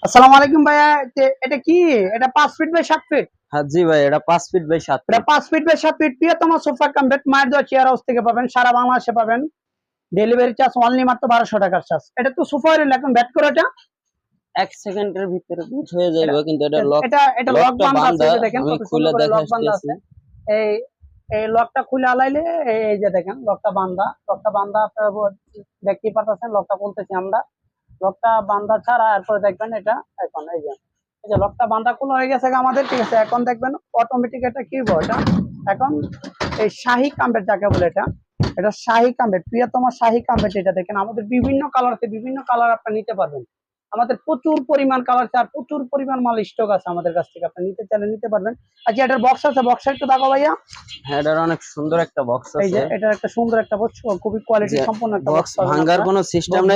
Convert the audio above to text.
আসসালামু আলাইকুম ভাইয়া। এটা কি? এটা 5 ফিট বাই 7 ফিট? হ্যাঁ জি ভাই, এটা 5 ফিট বাই 7 এটা ফিট। 5 ফিট বাই 7 ফিট প্রিয়তম সোফা কাম বেড মায়ের দোয়া চেয়ার হাউস থেকে পাবেন, সারা বাংলাদেশে পাবেন। ডেলিভারি চার্জ অনলি মাত্র 1200 টাকার চার্জ। এটা তো সোফা হইলো, এখন বেড করে এটা 1 সেকেন্ডের ভিতরে বুঝ হয়ে এটা যাবে, কিন্তু এটা লক, এটা এটা লক লকটা বান্ধা আছে, বাঁধা। এই যে দেখেন আমি কত সুন্দর খুলে করে দেখে লক বান্ধা আসতেছি। আছে। এই এই লকটা খুলে আলাইলে এই যে দেখেন লকটা বান্ধা, লকটা বান্ধা আপনারা দেখতেই পাচ্ছেন। লকটা খুলতেছি আমরা, লকটা বান্ধা ছাড়া এরপরে দেখবেন এটা এখন এই যে লকটা বান্ধা খোলা হয়ে গেছে আমাদের, ঠিক আছে। এখন দেখবেন অটোমেটিক এটা কি হবে এটা এখন এই শাহী কাম্বের যাকে বলে এটা, এটা শাহী কাম্বের প্রিয়তম শাহী কাম্বের। এটা দেখেন আমাদের বিভিন্ন কালারতে বিভিন্ন কালার আপনি নিতে পারবেন। আমাদের প্রচুর পরিমাণ কালার আছে আর প্রচুর পরিমাণ মাল স্টক আছে আমাদের কাছ থেকে, আপনি নিতে চাইলে নিতে পারবেন। আচ্ছা, এটার বক্স আছে, বক্সটা একটু দেখাও ভাইয়া। হ্যাঁ, এটার অনেক সুন্দর একটা বক্স এই যে আছে। এটার একটা সুন্দর একটা বক্স, খুবই কোয়ালিটি যে সম্পন্ন একটা বক্স বক্স পাবেন ভাঙার আপনারা। কোনো সিস্টেম নাই।